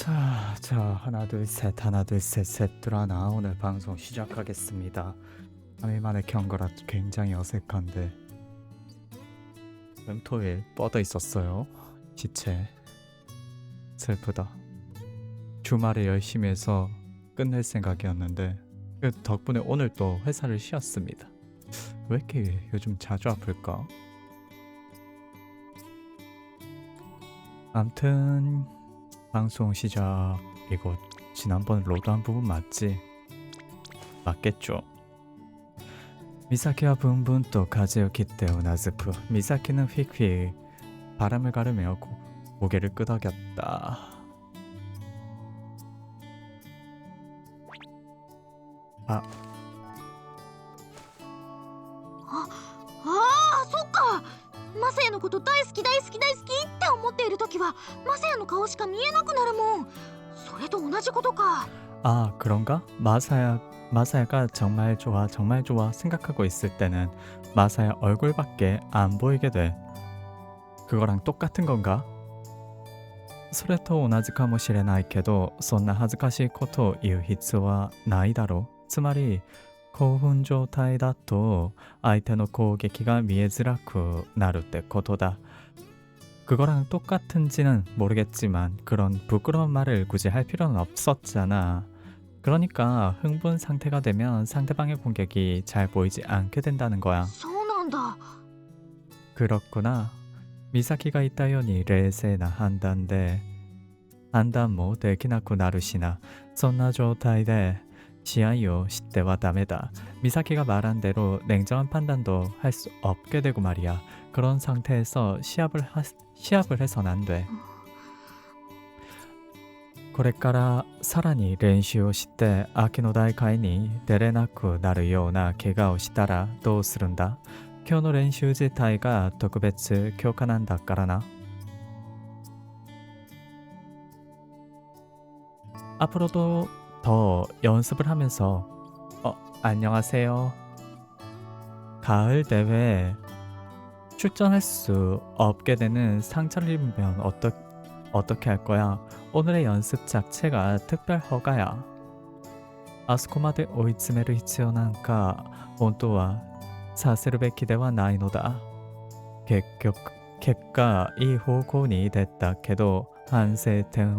하나 둘 셋 하나 둘 셋 셋들아나 오늘 방송 시작하겠습니다. 3일 만에 켠 거라 굉장히 어색한데 토요일 뻗어 있었어요. 시체 슬프다. 주말에 열심히 해서 끝낼 생각이었는데 그 덕분에 오늘 또 회사를 쉬었습니다. 왜 이렇게 요즘 자주 아플까? 암튼 방송 시작. 이거 지난번 로드한 부분 맞지? 맞겠죠? 미사키와 분분 또 가즈요키 때 우나즈쿠. 미사키는 휙휙 바람을 가르며 고개를 끄덕였다. 아, そっか。マサヤのこと大好き大好き大好きって思っている時はマサヤの顔しか見えなくなるもん。それと同じことか。 아 그런가? 마사야가 정말 좋아 정말 좋아 생각하고 있을 때는 마사야 얼굴밖에 안 보이게 돼. 그거랑 똑같은 건가? それと同じかもしれないけどそんな恥ずかしいことを言う必要はないだろう。つまり興奮状態だと相手の攻撃が見えづらくなるってことだ. 그거랑 똑같은지는 모르겠지만 그런 부끄러운 말을 굳이 할 필요는 없었잖아. 그러니까 흥분 상태가 되면 상대방의 공격이 잘 보이지 않게 된다는 거야. そうなんだ。 그렇구나. 미사키가 있다ように 冷静な判断で判断もできなくなるしな。そんな状態で試合をしてはダメだ. 미사키가 말한 대로 냉정한 판단도 할 수 없게 되고 말이야. 그런 상태에서 시합을 해선 안 돼. これからさらに練習をして秋の大会に出れなくなるような怪我をしたらどうするんだ? 今日の練習自体が特別強化なんだからな. 앞으로도 더 연습을 하면서 안녕하세요. 가을 대회에 출전할 수 없게 되는 상처를 입으면 어떻게 할 거야? 오늘의 연습 자체가 특별 허가야. あそこまで追い詰める必要なんか本当はさせるべきではないのだ。結果いい方向に出たけど反省点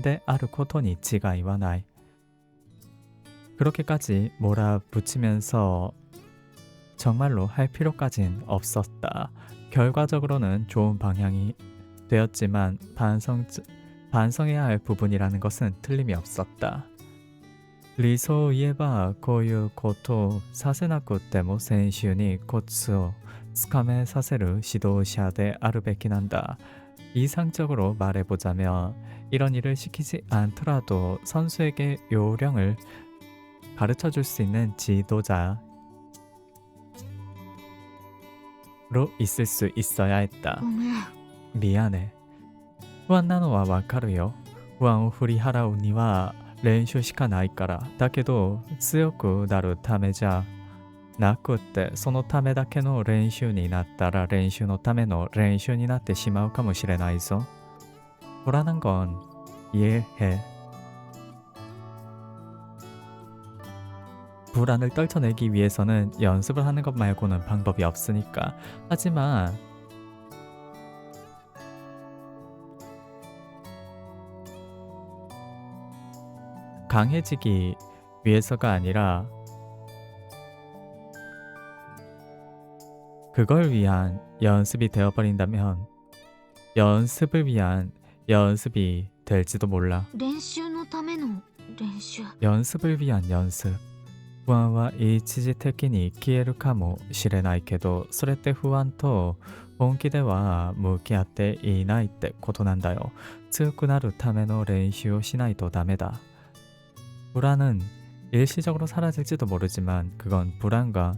であることに違いはない. 그렇게까지 몰아붙이면서 정말로 할 필요까진 없었다. 결과적으로는 좋은 방향이 되었지만 반성해야 할 부분이라는 것은 틀림이 없었다. 理想を言えばこういうことをさせなくっても選手にコツをつかめさせる指導者であるべきなんだ. 이상적으로 말해보자면 이런 일을 시키지 않더라도 선수에게 요령을 가르쳐줄 수 있는 지도자로 있을 수 있어야 했다. ごめん。 미안해. 不安なのはわかるよ. 不安を振り払うには練習しかないから. だけど強くなるためじゃなくってそのためだけの練習になったら練習のための練習になってしまうかもしれないぞ. 불안한 건 이해해. 불안을 떨쳐내기 위해서는 연습을 하는 것 말고는 방법이 없으니까. 하지만 강해지기 위해서가 아니라 그걸 위한 연습이 되어버린다면 연습을 위한 연습이 될지도 몰라. 練習のための練習。 연습을 위한 연습. 不安は一時的に消えるかもしれないけどそれって不安と本気では向き合っていないってことなんだよ. 強くなるための練習をしないとダメだ. 불안은 일시적으로 사라질지도 모르지만 그건 불안과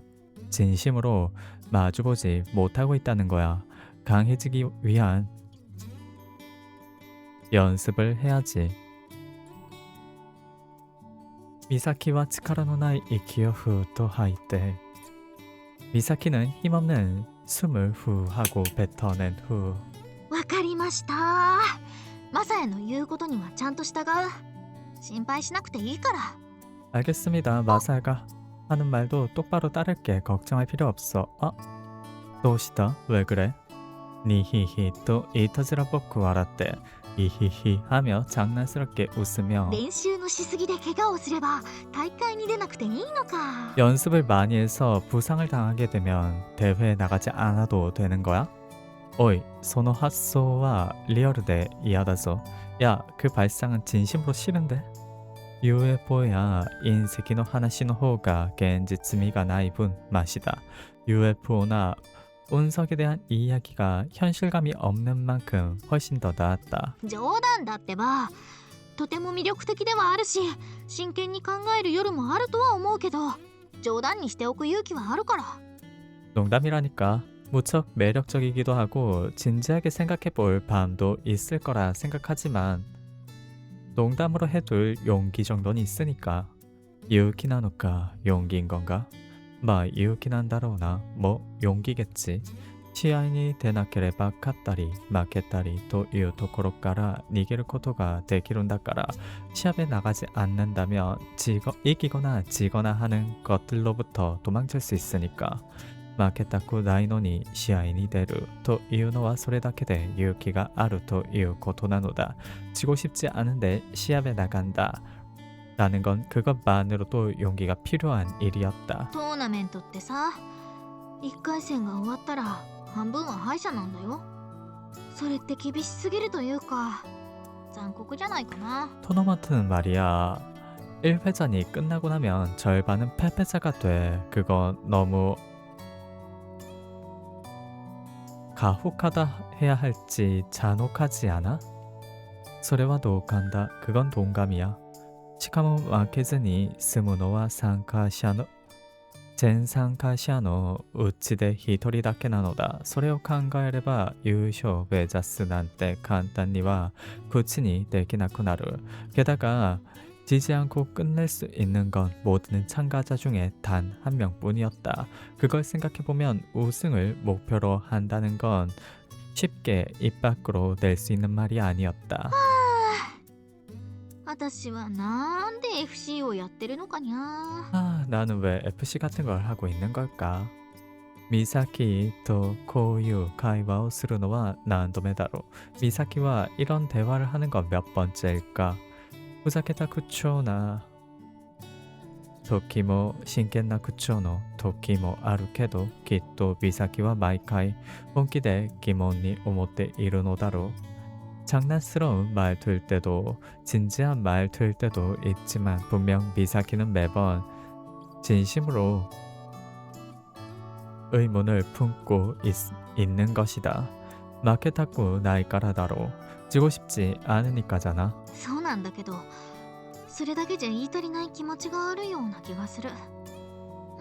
진심으로 마주보지 못하고 있다는 거야. 강해지기 위한 연습을 해야지. 미사키와 力のない息をふーっと吐いて 미사키는 힘없는 숨을 후 하고 뱉어낸 후. わかりました。マサヤの言うことにはちゃんと従う。心配しなくていいから。 알겠습니다. 마사야가 하는 말도 똑바로 따를게. 걱정할 필요 없어. 도시다. 왜 그래? 니히히 또 이타즈라 볶고 알았대. 이히히 하며 장난스럽게 웃으며 練習のしすぎで怪我をすれば大会に出なくていいのか。 연습을 많이 해서 부상을 당하게 되면 대회에 나가지 않아도 되는 거야? 오이, 소노 핫소와 리얼데 이하다ぞ. 야, 그 발상은 진심으로 싫은데? UFO야 인세기노 하나시노 호가 겐지츠미가 나이분 맛이다. UFO나 운석에 대한 이야기가 현실감이 없는 만큼 훨씬 더 나았다. 冗談だってば。とても魅力的ではあるし、真剣に考える夜もあるとは思うけど、冗談にしておく勇気はあるから。 농담이라니까. 무척 매력적이기도 하고 진지하게 생각해볼 밤도 있을 거라 생각하지만 농담으로 해둘 용기 정도는 있으니까. 유키나노까 용기인 건가? 유키난다로우나 뭐 용기겠지. 시아이니 데나케레바 카타리 마케타리 또いうところから逃げることができるんだから 시합에 나가지 않는다면 이기거나 지거나 하는 것들로부터 도망칠 수 있으니까. 負けたくないのに試合に出るというのはそれだけで勇気があるということなのだ. 지고 싶지 않은데 시합에 나간다 라는 건 그것만으로도 용기가 필요한 일이었다. トーナメントってさ、1回戦が終わったら半分は敗者なんだよ。それって厳しすぎるというか、残酷じゃないかな。 토너먼트는 말이야 1회전이 끝나고 나면 절반은 패배자가 돼. 그거 너무 가혹하다 해야 할지 잔혹하지 않아? それは同感だ. 그건 동감이야. しかも負けずに済むのは全参加者のうちで一人だけなのだ. それを考えれば優勝目指すなんて簡単には口にできなくなる. 게다가 지지 않고 끝낼 수 있는 건 모든 참가자 중에 단 한 명뿐이었다. 그걸 생각해보면 우승을 목표로 한다는 건 쉽게 입 밖으로 낼 수 있는 말이 아니었다. 私はなんで FC をやってるのかにゃ。 나는 왜 FC 같은 걸 하고 있는 걸까? 미사키 또 고유会話をするのは何度目だろう. 미사키와 이런 대화를 하는 건 몇 번째일까? ふざけた口調な時も真剣な口調の時もあるけど、きっと美咲は毎回本気で疑問に思っているのだろう. 장난스러운 말투일 때도 진지한 말투일 때도 있지만 분명 미사키는 매번 진심으로 의문을 품고 있는 것이다. 마케타쿠 나이까라다로. 지고 싶지 않으니까잖아. そうなんだけど、それだけじゃ言い足りない気持ちがあるような気がする。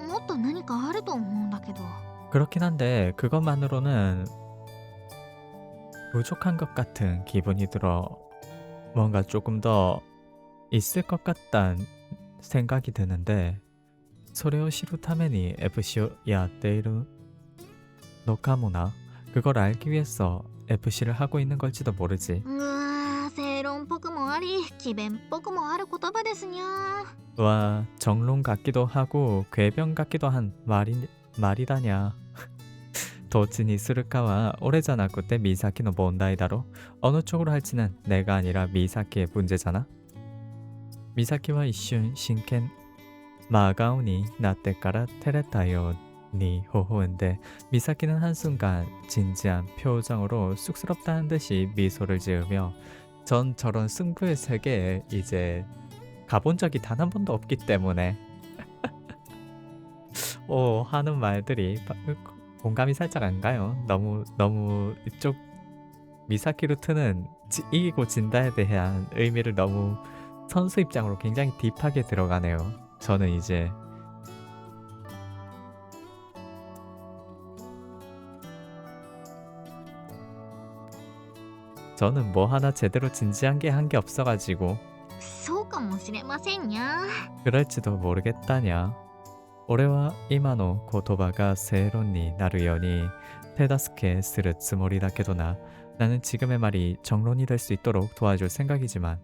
もっと何かあると思うんだけど。 그렇긴 한데 그것만으로는 부족한 것 같은 기분이 들어. 뭔가 조금 더 있을 것 같다는 생각이 드는데 それを知るために FC をやっているのかもな. 그걸 알기 위해서 FC를 하고 있는 걸지도 모르지. 正論っぽくもあり、詭弁っぽくもある言葉ですにゃ。 와, 정론 같기도 하고 궤변 같기도 한 말이다냐. どっちにするかは俺じゃなくてミサキの問題だろ. 어느 쪽으로 할지는 내가 아니라 미사키의 문제잖아. 미사키와 이瞬 真剣 마가오니 나때から照れたように 호호인데 미사키는 한순간 진지한 표정으로 쑥스럽다는 듯이 미소를 지으며 전 저런 승부의 세계에 이제 가본 적이 단 한 번도 없기 때문에 하는 말들이 공감이 살짝 안 가요. 너무 이쪽 미사키 루트는 이기고 진다에 대한 의미를 너무 선수 입장으로 굉장히 딥하게 들어가네요. 저는 이제 저는 뭐 하나 제대로 진지한 게 한 게 없어가지고 そうかもしれませんにゃ。 그럴지도 모르겠다냐. 俺は今の言葉が正論になるように手助けするつもりだけどな。 나는 지금의 말이 정론이 될 수 있도록 도와줄 생각이지만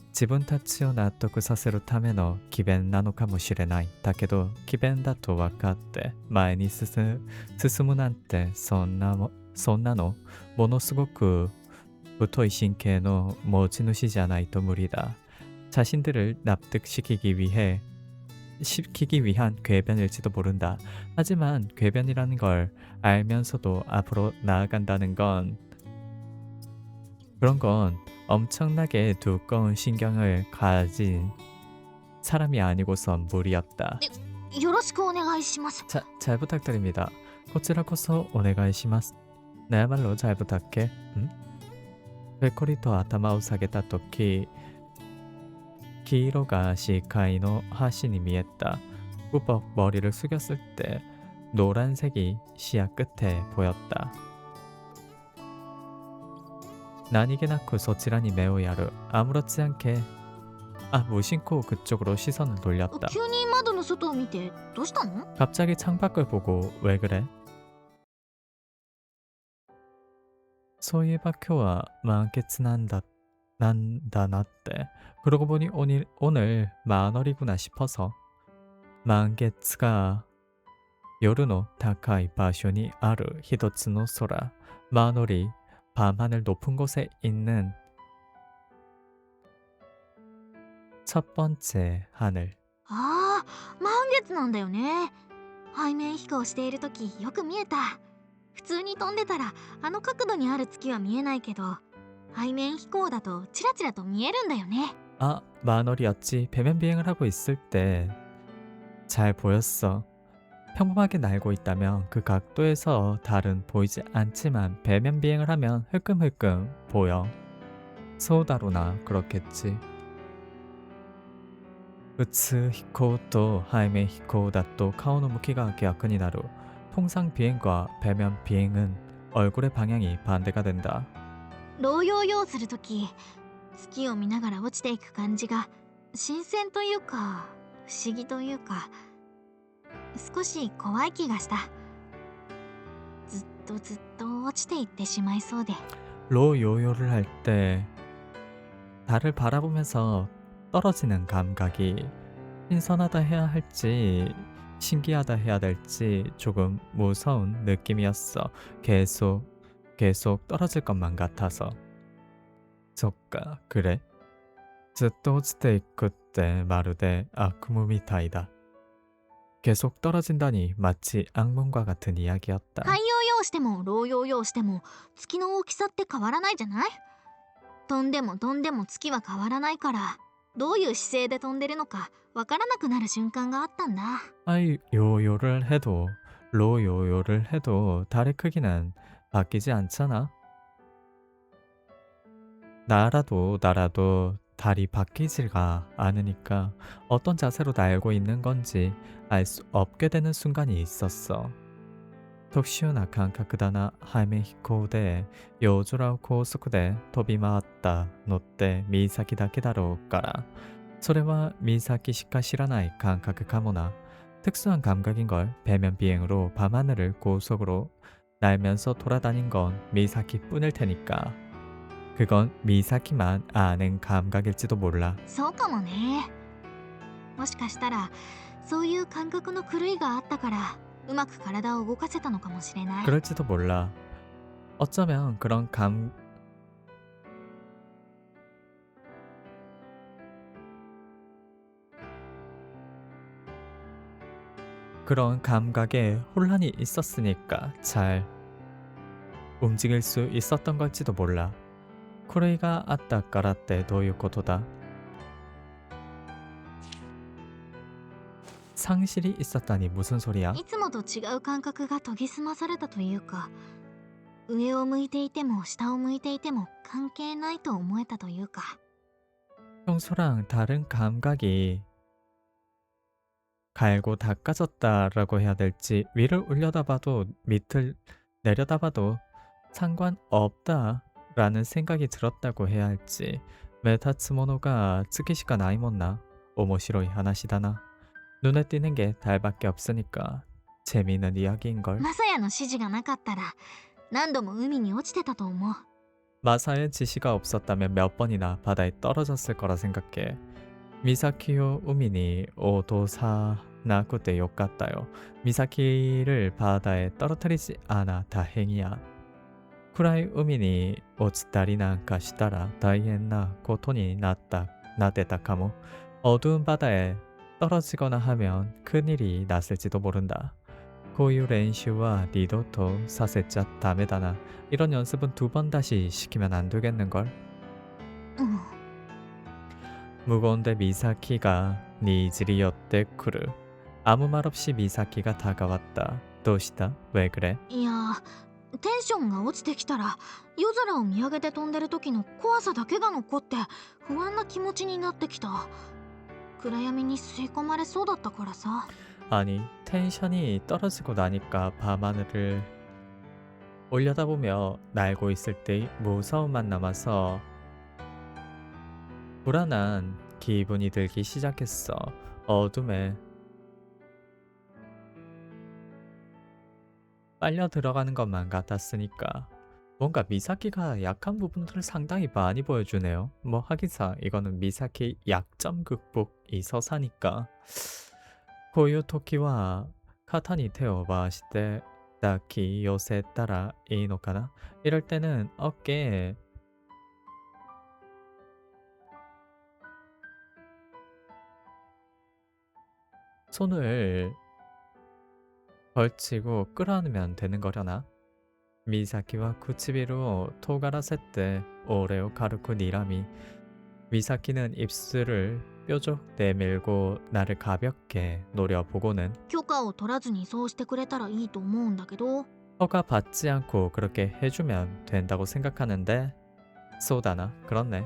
自分たちを納得させるための詭弁なのかもしれない。だけど詭弁だと分かって前に進むなんてそんなのものすごく太い神経の持ち主じゃないと無理だ。 자신들을 납득시키기 위한 궤변일지도 모른다. 하지만 궤변이라는 걸 알면서도 앞으로 나아간다는 건 그런 건 엄청나게 두꺼운 신경을 가진 사람이 아니고선 무리였다. よろしくお願いします。 자, 잘 부탁드립니다. 고치라코소 오네가이시마스. 나야말로 잘 부탁해. 응? 베코리토 아타마우 사게타 토키 기로가 시카이노 하시니 미했다. 꾸벅 머리를 숙였을 때 노란색이 시야 끝에 보였다. 난이게나쿠 소치라니 메오야르. 아무렇지 않게 무심코 그쪽으로 시선을 돌렸다. 急に窓の外を見てどうしたの？ 갑자기 창밖을 보고 왜 그래? 소이에바 쿄와 만개츠 난다 나때. 그러고 보니 오늘 만월이구나 싶어서 만개츠가 요르노 다카이 바쇼니 아르 히도츠노 소라. 만월이 밤하늘 높은 곳에 있는 첫 번째 하늘. ああ、満月なんだよね。背面飛行している時よく見えた。普通に飛んでたらあの角度にある月は見えないけど、背面飛行だとチラチラと見えるんだよね。 만월이었지. 배면 비행을 하고 있을 때 잘 보였어. 평범하게 날고 있다면 그 각도에서 달은 보이지 않지만 배면 비행을 하면 흘끔흘끔 보여. 소다루나 그렇겠지. 우츠 히코우토 하이메 히코우다또 카오노 무키가逆になる. 통상 비행과 배면 비행은 얼굴의 방향이 반대가 된다. ローヨーヨーする時、月を見ながら落ちていく感じが新鮮というか不思議というか少し怖い気がした。ずっと落ちていってしまいそうで。 로요요를 할 때 달을 바라보면서 떨어지는 감각이 신선하다 해야 할지 신기하다 해야 될지 조금 무서운 느낌이었어. 계속 떨어질 것만 같아서. 저까 그래? ずっと落ちていくってまるで悪夢みたいだ. 계속 떨어진다니 마치 악몽과 같은 이야기였다. ハイヨーヨーしてもローヨーヨーしても月の大きさって変わらないじゃない？飛んでも月は変わらないから、どういう姿勢で飛んでるのかわからなくなる瞬間があったんだ。 요요를 해도 로요요를 해도 달의 크기는 바뀌지 않잖아. 나라도 달이 바뀌지가 않으니까 어떤 자세로 날고 있는 건지 알 수 없게 되는 순간이 있었어. 特殊な感覚だな。背面飛行で夜空を高速で飛び回ったのってミサキだけだろうから、それはミサキしか知らない感覚かもな. 특수한 감각인걸. 배면 비행으로 밤하늘을 고속으로 날면서 돌아다닌 건 미사키뿐일 테니까. 그건 미사키만 아는 감각일지도 몰라. そうかもね。もしかしたらそういう感覚の狂いがあったからうまく体を動かせたのかもしれない。 그럴지도 몰라. 어쩌면 그런 감각에 혼란이 있었으니까 잘 움직일 수 있었던 걸지도 몰라. 쿠레이가 아따 까라떼 도유코토다. 상실이 있었다니 무슨 소리야? いつもと違う感覚が研ぎ澄まされたというか、上を向いていても下を向いていても関係ないと思えたというか。 평소랑 다른 감각이 갈고 닦아졌다라고 해야 될지, 위를 올려다봐도 밑을 내려다봐도 상관없다라는 생각이 들었다고 해야 할지. 메타츠모노가 츠키시카 나이몬나 오모시로이 하나시다나. 눈에 띄는 게 달밖에 없으니까 재미있는 이야기인걸. マサヤの指示がなかったら何度も海に落ちてたと思う。 마사의 지시가 없었다면 몇 번이나 바다에 떨어졌을 거라 생각해. 미사키요 우민이 오도사 나쿠테 욕같다요. 미사키를 바다에 떨어뜨리지 않아 다행이야. 쿠라이 우민이 오치다리 난까 시다라 다이엔나 고통이 나대다 카모. 어두운 바다에 떨어지거나 하면 큰일이 났을지도 모른다. 고유 렌슈와 리도토 사세자 다메다나. 이런 연습은 2번 다시 시키면 안 되겠는걸? うん。 무거운데 미사키가 니지리 옆대 쿠르. 아무 말 없이 미사키가 다가왔다. 도시다? 왜 그래? いやテンションが落ちてきたら夜空を見上げて飛んでる時の怖さだけが残って不安な気持ちになってきた。暗闇に吸い込まれそうだったからさ。 아니, 텐션이 떨어지고 나니까 밤하늘을 올려다보며 날고 있을 때의 무서움만 남아서 불안한 기분이 들기 시작했어. 어둠에 빨려 들어가는 것만 같았으니까. 뭔가 미사키가 약한 부분들을 상당히 많이 보여주네요. 뭐 하기사 이거는 미사키 약점 극복이 서사니까. 고유 토키와 카타니 테오바 시대 다키 요새 따라 이노카나. 이럴 때는 어깨에 손을 걸치고 끌어안으면 되는 거려나? 미사키와 쿠치비로 토가라세때 오레오 가르쿠 니라미. 미사키는 입술을 뾰족 내밀고 나를 가볍게 노려보고는 許可を取らずにそうしてくれたらいいと思うんだけど。 허가 받지 않고 그렇게 해주면 된다고 생각하는데 쏘다나 그렇네.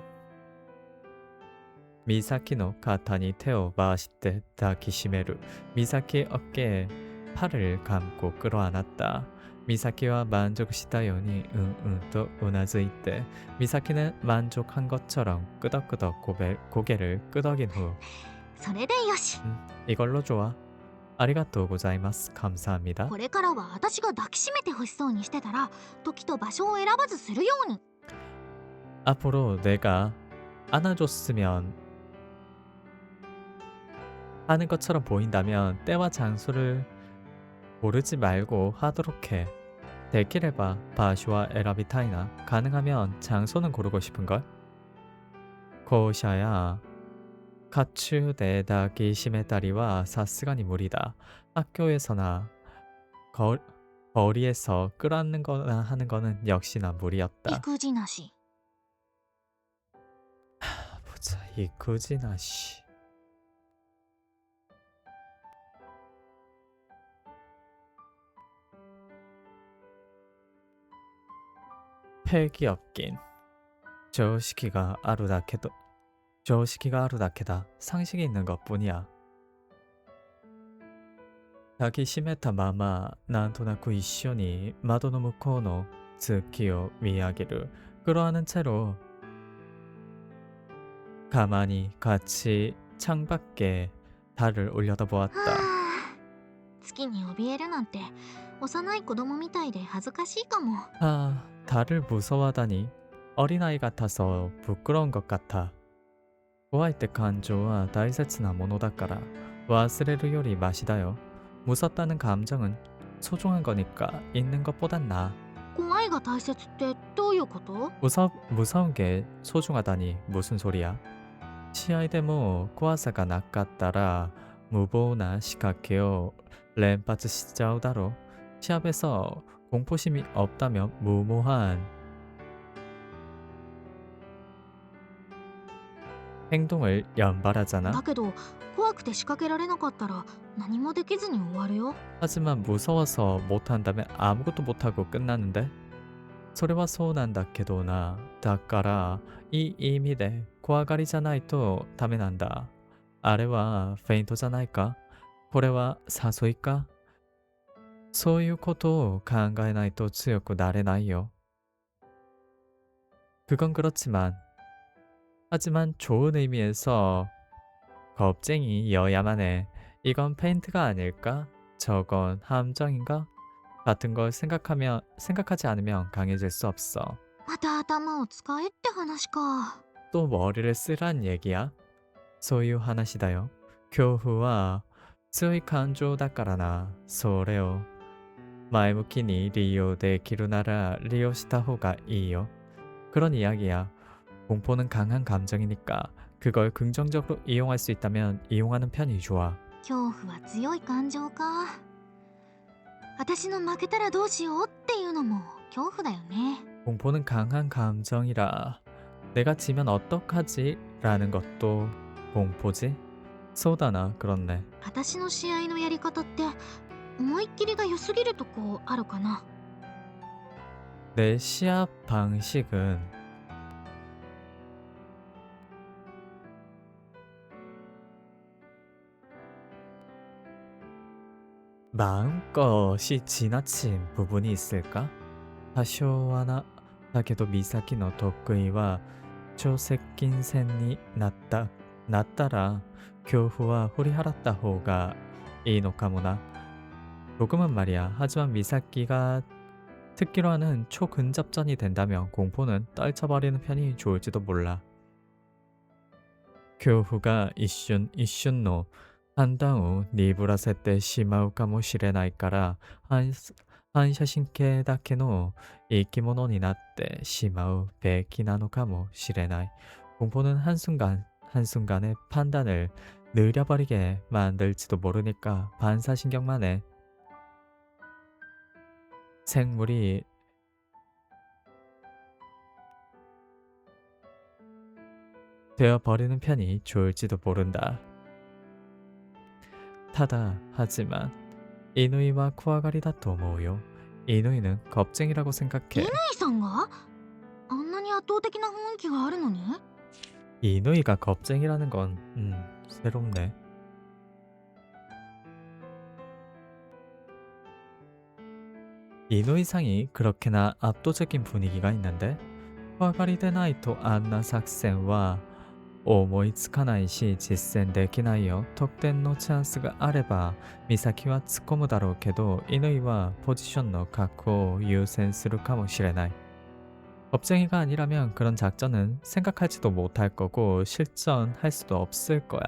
미사키노 카타니 테오 마시테 다키시메루. 미사키의 어깨에 팔을 감고 끌어안았다. 미사키와 만족시다요니 응응と 우나즈이때. 미사키는 만족한 것처럼 끄덕끄덕 고개를 끄덕인 후 それでよし。 이걸로 좋아. 아리가또 고자이마스. 감사합니다. これからは私が抱きしめてほしそうにしてたら時と場所を選ばずするように。 앞으로 내가 안아줬으면 하는 것처럼 보인다면 때와 장소를 고르지 말고 하도록 해. 데키레바 바슈와 에라비타이나. 가능하면 장소는 고르고 싶은걸? 고샤야 가추 네다기 시메다리와 사스가니 무리다. 학교에서나 거리에서 끌어안는 거나 하는 거는 역시나 무리였다. 育児なし。 보자, 이쿠지나시. 팩이 없긴. 조시키가 아루다케도. 조시키가 아루다케다. 상식이 있는 것뿐이야. 자기 시메타 마마 난토나쿠 이쇼니 마도노 무코노 즈키오 미야기를 끌어안은 채로 가만히 같이 창밖에 달을 올려다보았다. はあ、月に怯えるなんて幼い子供みたいで恥ずかしいかも。 아, 달을 무서워하다니. 어린아이 같아서 부끄러운 것 같아. 좋아할 때 간조와 다이세츠나 모노다까라 와스레루 요리 맛이다요. 무섭다는 감정은 소중한 거니까 있는 것보단 나아. 怖いが大切ってどういうこと？ 무서운 게 소중하다니 무슨 소리야? 시아이데모 고아사가 낚았다라 무보나 시카케요 렌파츠 시자우다로. 시합에서 공포심이 없다면 무모한 행동을 연발하잖아. だけど怖くて仕掛けられなかったら何もできずに終わるよ。 하지만 무서워서 못한다면 아무것도 못하고 끝나는데? それはそうなんだけどな。だからいい意味で怖がりじゃないとダメなんだ。あれはフェイントじゃないか？これは誘いか？そういうことを考えないと強くなれないよ。 그건 그렇지만 하지만 좋은 의미에서 겁쟁이여야만 해. 이건 페인트가 아닐까? 저건 함정인가? 같은 걸 생각하지 않으면 강해질 수 없어. また頭を使えって話か。 또 머리를 쓰란 얘기야? そういう話だよ。恐怖は強い感情だからな。それを前向きに利用できるなら利用した方がいいよ. 그런 이야기야. 공포는 강한 감정이니까 그걸 긍정적으로 이용할 수 있다면 이용하는 편이 좋아. 恐怖は強い感情か。私の負けたらどうしようっていうのも恐怖だよね。 공포는 강한 감정이라 내가 지면 어떡하지? 라는 것도 공포지? 소다나 그렇네. 私の試合のやり方って思いっきりが良すぎるとこあるかな。 내 시합 방식은 마음껏이 지나친 부분이 있을까? 多少はなだけど 미사키の 得意は 超接近戦になったら 교후와 후리하랐다 호가 이노카모나. 조금은 말이야. 하지만 미사키가 특기로 하는 초근접전이 된다면 공포는 떨쳐버리는 편이 좋을지도 몰라. 교후가 이슌노 판단 후 니브라 세때 시마우かもしれないから反射神経だけの生き物になってしまうべきなのかもしれない. 공포는 한순간의 판단을 느려버리게 만들지도 모르니까 반사신경만 해. 생물이 되어버리는 편이 좋을지도 모른다. 타다 하지만 이누이와 쿠아가리다 도모요. 이누이는 겁쟁이라고 생각해. 乾さんがあんなに圧倒的な雰囲気があるのに。 이누이가 겁쟁이라는 건 새롭네. 이누이상이 그렇게나 압도적인 분위기가 있는데 쿠아가리でないとあんな作戦は思いつかないし実践できないよ。得点のチャンスがあればミサキは突っ込むだろうけど乾はポジションの確保を優先するかもしれない. 겁쟁이가 아니라면 그런 작전은 생각하지도 못할 거고 실전할 수도 없을 거야.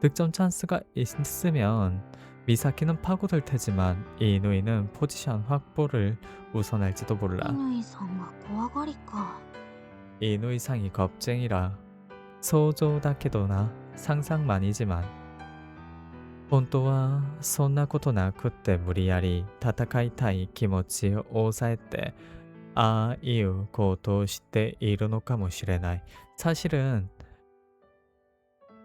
득점 찬스가 있으면 미사키는 파고들 테지만 이누이는 포지션 확보를 우선할지도 몰라. 乾さんが怖がりか。 이누이상이 겁쟁이라 소조だけどな 상상만이지만 本当はそんなことなくって無理やり戦いたい気持ちを抑えてああいうことをしているのかもしれない. 사실은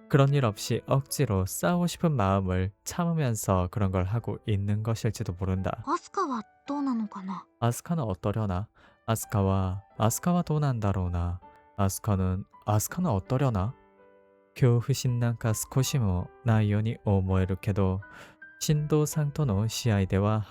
그런 일 없이 억지로 싸우고 싶은 마음을 참으면서 그런 걸 하고 있는 것일지도 모른다. アスカはどうなのかな。 아스카는 어떠려나? 아스카와どうなんだろうな. 아스카는 어떠려나? 恐怖心なんか少しもないように思えるけど神道さんとの試合では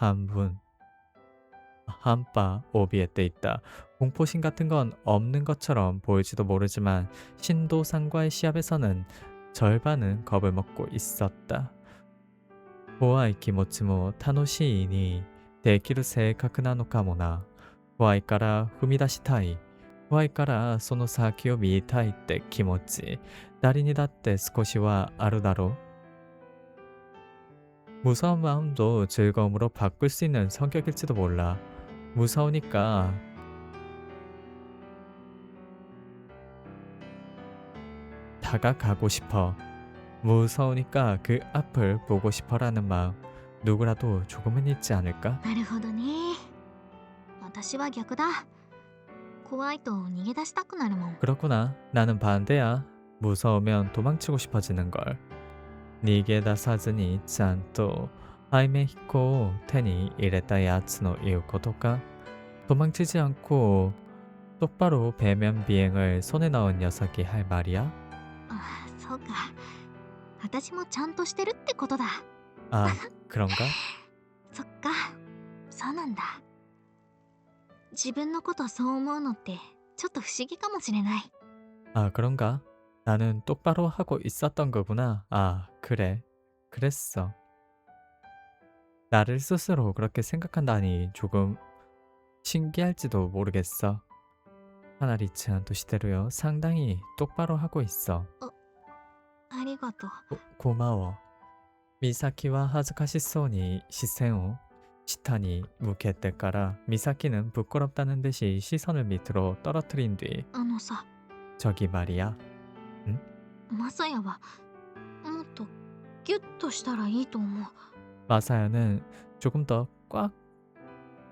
한바 오비에때 있다. 공포심 같은 건 없는 것처럼 보일지도 모르지만 신도상과의 시합에서는 절반은 겁을 먹고 있었다. 보아이 기모치모 타노시이니 데키르 세이카쿠なのかもな. 怖いから踏み出したい. 怖いからその先を見たいって気持ち誰にだって少しはあるだろう. 무서운 마음도 즐거움으로 바꿀 수 있는 성격일지도 몰라. 무서우니까 다가가고 싶어. 무서우니까 그 앞을 보고 싶어라는 마음 누구라도 조금은 있지 않을까? なるほどね。私は逆だ。怖いと逃げ出したくなるもん。 그렇구나. 나는 반대야. 무서우면 도망치고 싶어지는 걸. 니게다 사즈니 짠또 하이메 히코 테니 이랬다 야츠노 이유코토까? 도망치지 않고 똑바로 배면 비행을 손에 넣은 녀석이 할 말이야? あ、そうか。私もちゃんとしてるってことだ。 아, 그런가? そっか。そうなんだ。自分のことそう思うのってちょっと不思議かもしれない。 아, 그런가? 나는 똑바로 하고 있었던 거구나. 아, 그래. 그랬어. 나를 스스로 그렇게 생각한다니 조금 신기할지도 모르겠어. 하나리치한 도시대로요. 상당히 똑바로 하고 있어. ありがとう。 고마워. 미사키와 하즈카시소니 시센を 시타니 무게때까라 미사키는 부끄럽다는 듯이 시선을 밑으로 떨어뜨린 뒤 あのさ、 저기 말이야. 응? マサヤはもっとギュッとしたらいいと思う。 마사야는 조금 더 꽉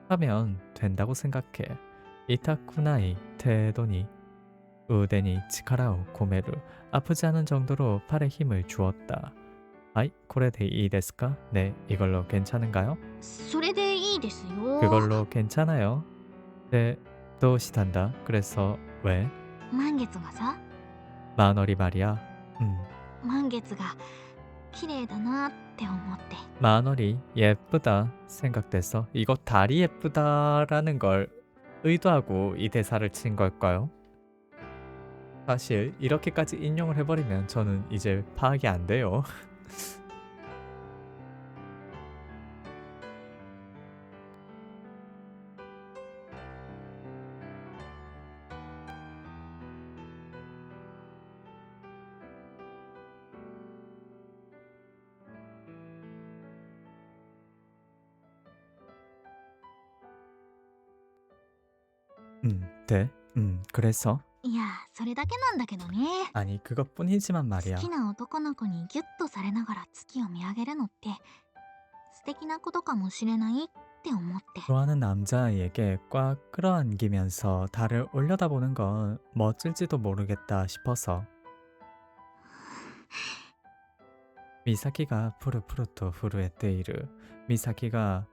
하면 된다고 생각해. 이타쿠나이 테도니 우데니 치카라오 고메루 아프지 않은 정도로 팔에 힘을 주었다. 아이 코레데 이 데스까? 네, 이걸로 괜찮은가요? それでいいですよ。 그걸로 괜찮아요. 네, 도시단다. 그래서 왜? 満月がさ、 마너리 말이야. 満月が綺麗だなって思って。 마너리 예쁘다 생각돼서 이거 달이 예쁘다라는 걸 의도하고 이 대사를 친 걸까요? 사실 이렇게까지 인용을 해버리면 저는 이제 파악이 안 돼요. 네. 그래서 いや、それだけなんだけどね。 아니 그것뿐이지만 好 말이야. きな男の子にギュッとされながら月を見上げるのって素敵なことかもしれないって思って。 좋아하는 남자아이에게 꽉 끌어안기면서 달을 올려다보는 건 멋질지도 모르겠다 싶어서 미사키가 푸르푸르토 후루에테이르 미사키가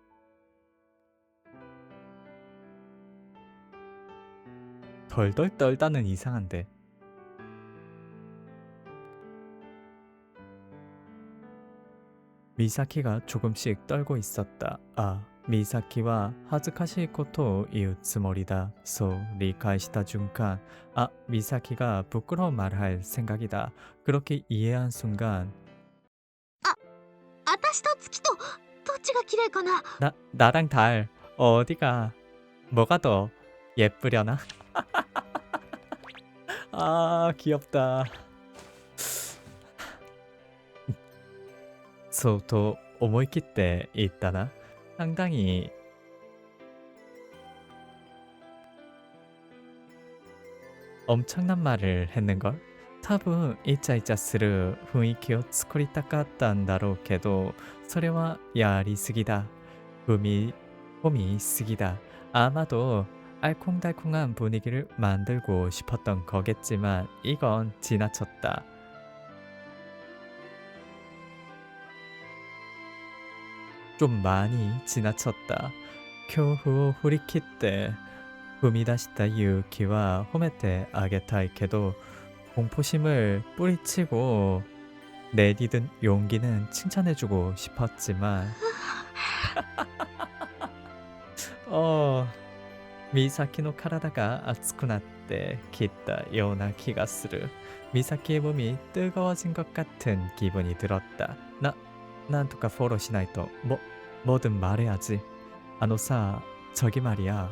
덜덜 떨다는 이상한데 미사키가 조금씩 떨고 있었다. 아, 미사키와 하즈카시 코토 이웃츠머리다. 소 리카이시다 중간. 아, 미사키가 부끄러운 말을 할 생각이다. 그렇게 이해한 순간 私と月とどっちが綺麗かな。 나랑 달 어디가 뭐가 더 예쁘려나? 아, 귀엽다. 소도 오모이키때 있다나? 상당히 엄청난 말을 했는걸? 多分イチャイチャする雰囲気を作りたかったんだろうけどそれはやりすぎだ봄이 쓰기다. 아마도 알콩달콩한 분위기를 만들고 싶었던 거겠지만 이건 지나쳤다. 좀 많이 지나쳤다. 교후 후리키 때 부미다시다 유키와 호메테 아게타이케도 공포심을 뿌리치고 내디든 용기는 칭찬해주고 싶었지만 미사키의 体が 熱くなってきたような気がする. 미사키의 몸이 뜨거워진 것 같은 기분이 들었다. 난토카 포로 しないと. 뭐든 말해야지. あのさ、저기 말이야.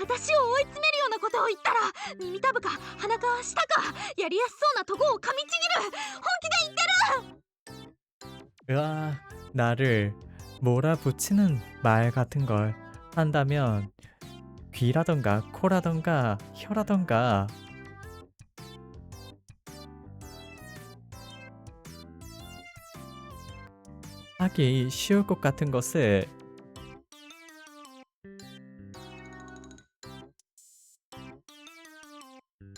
私を追い詰めるようなことを言ったら耳たぶか鼻か舌かやりやすそうなとこを噛みちぎる。本気で言ってる。 으아, 나를 몰아붙이는 말 같은 걸 한다면 귀라던가 코라던가 혀라던가 하기 쉬울 것 같은 것을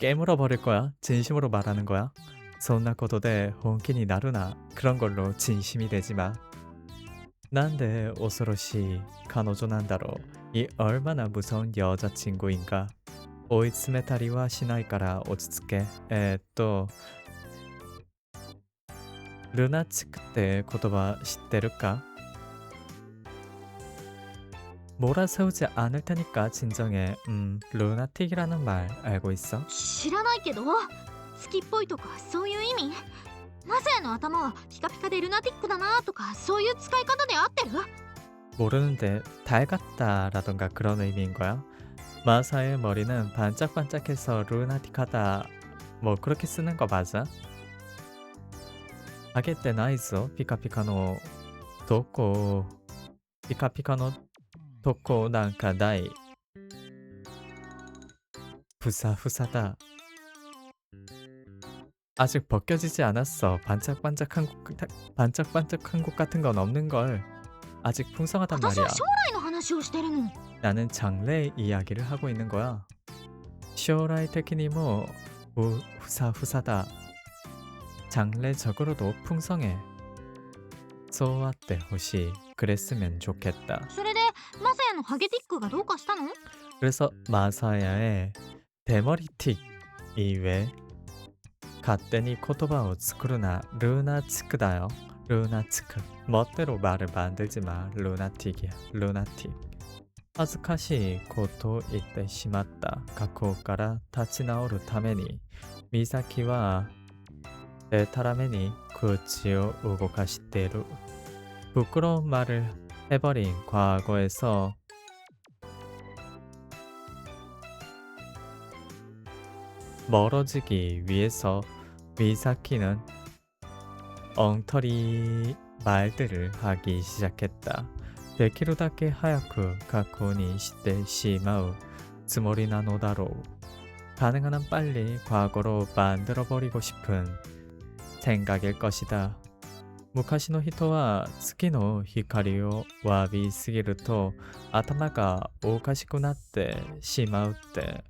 깨물어 버릴 거야. 진심으로 말하는 거야. そんなことで本気になるな. 그런 걸로 진심이 되지 마. なんで恐ろしい彼女なんだろう. 이 얼마나 무서운 여자친구인가. 追い詰めたりはしないから落ち着け. 루나치크 때 言葉知ってるか? 몰아세우지 않을 테니까 진정해. 루나틱이라는 말 알고 있어? 知らないけど月っぽいとかそういう意味。マサヤの頭はピカピカでルナティックだなとかそういう使い方で合ってる？ 모르는데 달 같다라던가 그런 의미인 거야? 마사의 머리는 반짝반짝해서 루나틱하다. 뭐 그렇게 쓰는 거 맞아? 하게때 나이스 피카피카노 도코 피카피카노 도코 난카 나이 부사후사다. 아직 벗겨지지 않았어. 반짝반짝한 곳 같은 건 없는 걸. 아직 풍성하단 私 말이야. は将来の話をしてるの。 나는 장래의 이야기를 하고 있는 거야. 쇼라이 테키니모 후사후사다. 장래적으로도 풍성해. 소아때 호시 그랬으면 좋겠다. それでマサヤのハゲティックがどうかしたの？ 그래서 마사야의 대머리틱 이외 갓데니 코토바오 스쿠르나 루나치크다요. 루나치크 멋대로 말을 만들지 마. 루나틱이야. 루나틱. 하즈카시 고토 이때 시마다 가쿠오카라 타치나오루 타메니 미사키와 데타라메니 구치오 우고카시테루. 부끄러운 말을 해버린 과거에서 멀어지기 위해서 미사키는 엉터리 말들을 하기 시작했다. 데키루다케 하야쿠 가쿠니 시대 시마우 츠모리나노다로. 가능한 한 빨리 과거로 만들어버리고 싶은 생각일 것이다. 무카시노 히토와 스키노 히카리오 와비 스기르토 아타마가 오카시쿠 나tte 시마우tte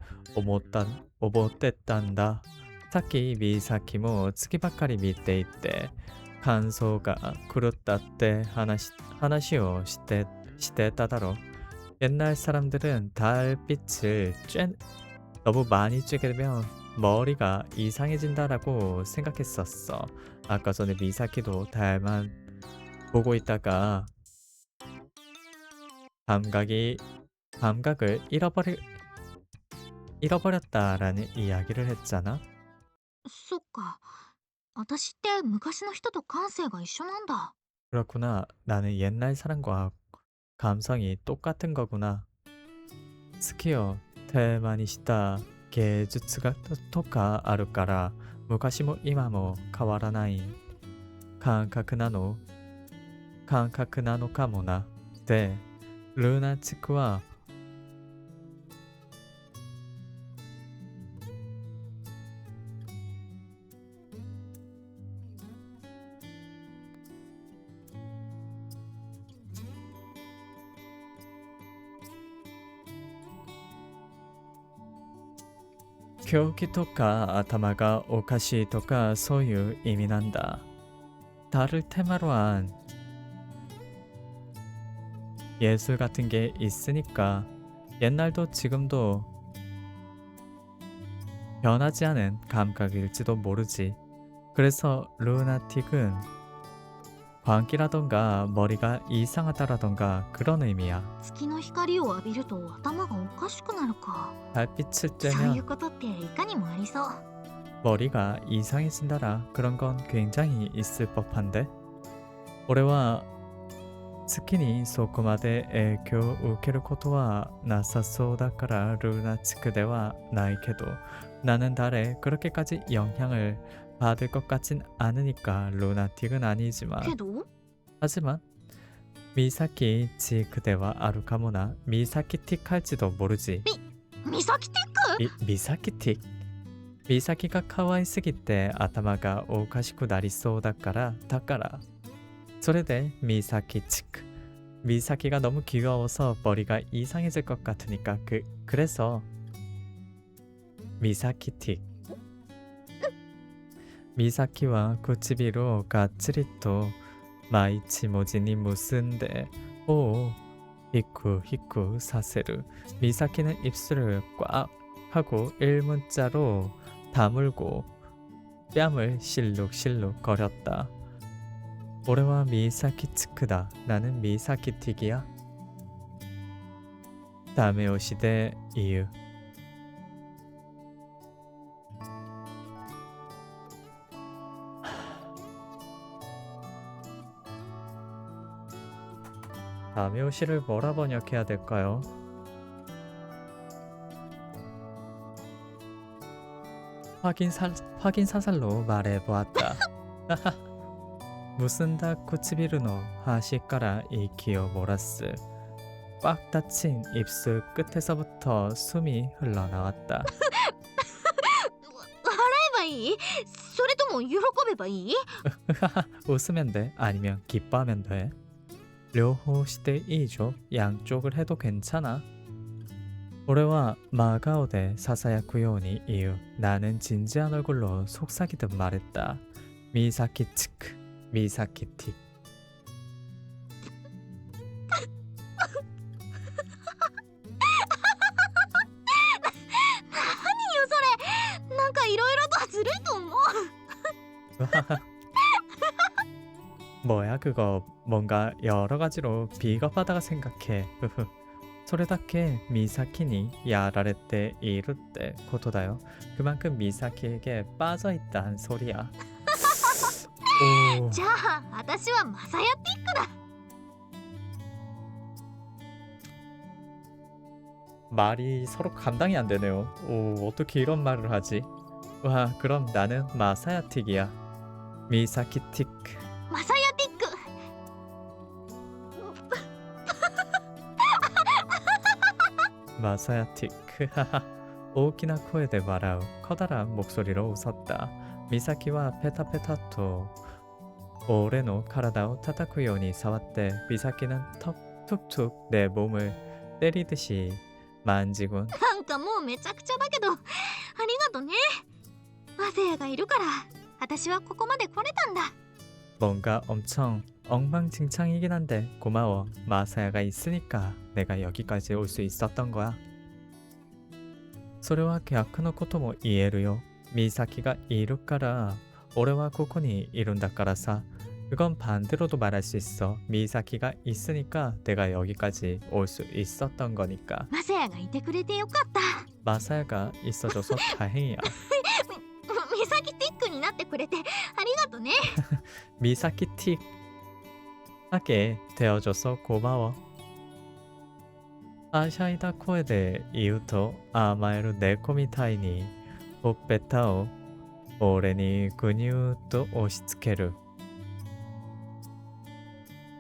오모테단다. さっきミサキも月ばっかり見ていて感想が狂ったって話をしてただろ。 옛날 사람들은 달빛을 너무 많이 쬐게 되면 머리가 이상해진다라고 생각했었어. 아까 전에 미사키도 달만 보고 있다가 감각을 잃어버렸다라는 이야기를 했잖아. そっか。私って昔の人と感性が一緒なんだ。 그렇구나. 나는 옛날 사람과 감성이 똑같은 거구나. 스키어 테마니시타 게주츠가 토카 아루까라 무카시모 이마모 카와라나이感覚なのかもな。で、ルーナチクは狂気とか頭がおかしいとかそういう意味なんだ。달을 테마로 한 예술 같은 게 있으니까 옛날도 지금도 변하지 않은 감각일지도 모르지. 그래서 루나틱은 광기라던가 머리가 이상하다라던가 그런 의미야. 月の光を浴びると頭がおかしくなるか。 달빛을 そういう 쬐면 ことっていかにもありそう。 머리가 이상해진다라. 그런 건 굉장히 있을 법한데. 올해와 스키니 そこまで影響を受けることはなさそうだから루나치크ではないけど 나는 달에 그렇게까지 영향을 받을 것 같진 않으니까 루나틱은 아니지만 けど 하지만 미사키 지크대와 아루카모나 미사키틱 할지도 모르지. ミサキティック？ 미사키틱? 미사키가 카와이 쓰기 때 아타마가 오카시쿠 나리소다からそれで 미사키 치크. 미사키가 너무 귀여워서 머리가 이상해질 것 같으니까 그래서 미사키틱. 미사키와 구치비로 가츠리토 마이치 모지니 무슨데 오 히쿠 사세르. 미사키는 입술을 꽉 하고 일문자로 다물고 뺨을 실룩실룩 거렸다. 올해와 미사키 치크다. 나는 미사키틱이야. 다음에 오시대 이유. 다묘시를 뭐라 번역해야 될까요? 확인 사살로 말해보았다. 무슨 다 쿠치비르노 하시카라 이키오 모라스. 꽉 닫힌 입술 끝에서부터 숨이 흘러나왔다. 笑えばいいそれとも喜べばいい 웃으면 돼? 아니면 기뻐하면 돼?両方 していい죠 양쪽을 해도 괜찮아. 俺は 마가오데 사사야쿠요니 이유. 나는 진지한 얼굴로 속삭이듯 말했다. 미사키 치크, 미사키 틱. 何よそれなんかいろいろとずるいと思う 뭐야 그거. 뭔가 여러 가지로 비겁하다가 생각해. それだけ 미사키니 야라레때 이르때 고토다요. 그만큼 미사키에게 빠져있다는 소리야. 오, じゃあ私はマサヤティックだ 말이 서로 감당이 안 되네요. 오, 어떻게 이런 말을 하지? 와, 그럼 나는 마사야틱이야. 미사키틱. マサヤティック 마사야틱. 大きな声で笑う 커다란 목소리로 웃었다. 미사키와 페타페타토 오레노 카라다오 타타쿠요니 사왔대. 미사키는 툭툭 내 몸을 때리듯이 만지곤. なんかもうめちゃくちゃだけどありがとねマサヤがいるから私はここまで来れたんだ 뭔가 엄청 엉망진창이긴 한데 고마워. 마사야가 있으니까 내가 여기까지 올 수 있었던 거야. それは逆のことも言えるよ. 미사키가いるから俺はここにいるんだからさ. 그건 반대로도 말할 수 있어. 미사키가 있으니까 내가 여기까지 올 수 있었던 거니까. マサヤがいてくれてよかった 마사야가 있어줘서 다행이야. ミサキティックになってくれてありがとね 미사키 틱 하게 되어줘서 고마워. 아샤이다 코에데 이유토 아마에루 네코미타이니 오페타오 오레니 근유또 오시츠케르.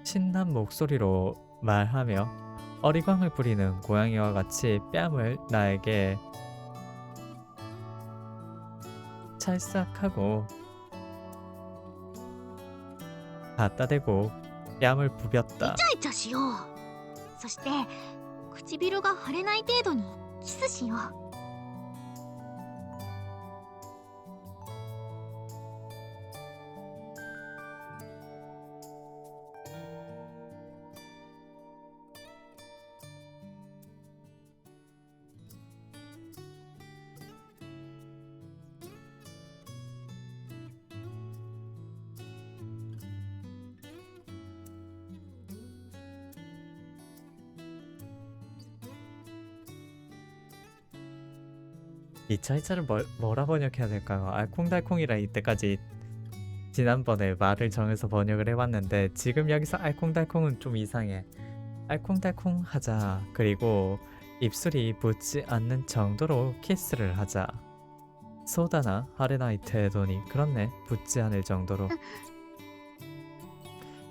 신난 목소리로 말하며 어리광을 부리는 고양이와 같이 뺨을 나에게 찰싹하고 갖다 대고 뺨을 イ 부볐다. チャイチャしようそして唇が腫れない程度にキスしよう 이차이차를 뭐라 번역해야 될까요? 알콩달콩이라 이때까지 지난번에 말을 정해서 번역을 해봤는데 지금 여기서 알콩달콩은 좀 이상해. 알콩달콩 하자. 그리고 입술이 붙지 않는 정도로 키스를 하자. 소다나 하레나이테도니. 그렇네. 붙지 않을 정도로.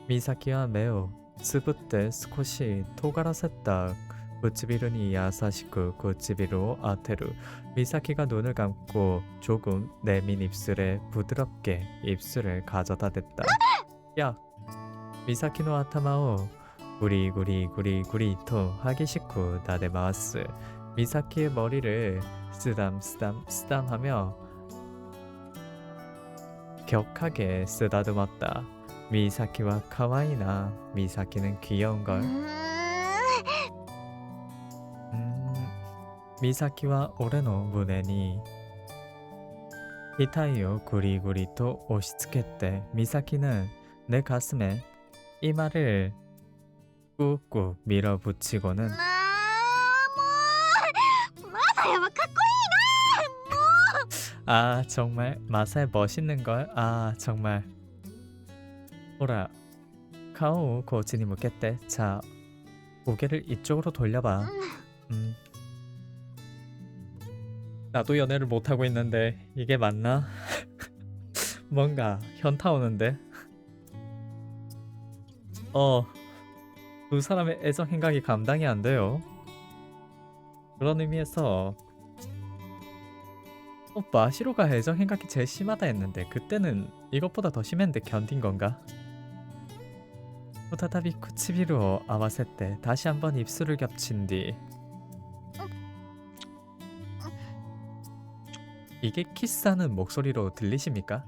미사키와 매우 스부때 스코시 토가라셌다. 구치비르니 야사시쿠 구치비르오 아테루. 미사키가 눈을 감고 조금 내민 입술에 부드럽게 입술을 가져다 댔다. 야! 미사키노 아타마오 구리구리구리구리 토 하기시쿠 나데마와스. 미사키의 머리를 쓰담쓰담쓰담하며 격하게 쓰다듬었다. 미사키와 카와이나. 미사키는 귀여운걸. 미사키와 오레노 무네니 히타이오 구리구리토 오시츠케때. 미사키는 내 가슴에 이마를 꾹꾹 밀어붙이고는 もうマサヤはかっこ 아 정말 마사야 멋있는걸. 아 정말. 오라 가오 고치니 묻겠대. 자 고개를 이쪽으로 돌려봐. うん 음. 나도 연애를 못하고 있는데 이게 맞나? 뭔가 현타 오는데. 두 사람의 애정 행각이 감당이 안 돼요. 그런 의미에서 마시로가 애정 행각이 제일 심하다 했는데 그때는 이것보다 더 심했는데 견딘 건가? 후다다비 쿠치비로 아와세 때 다시 한번 입술을 겹친 뒤 이게 키스하는 목소리로 들리십니까?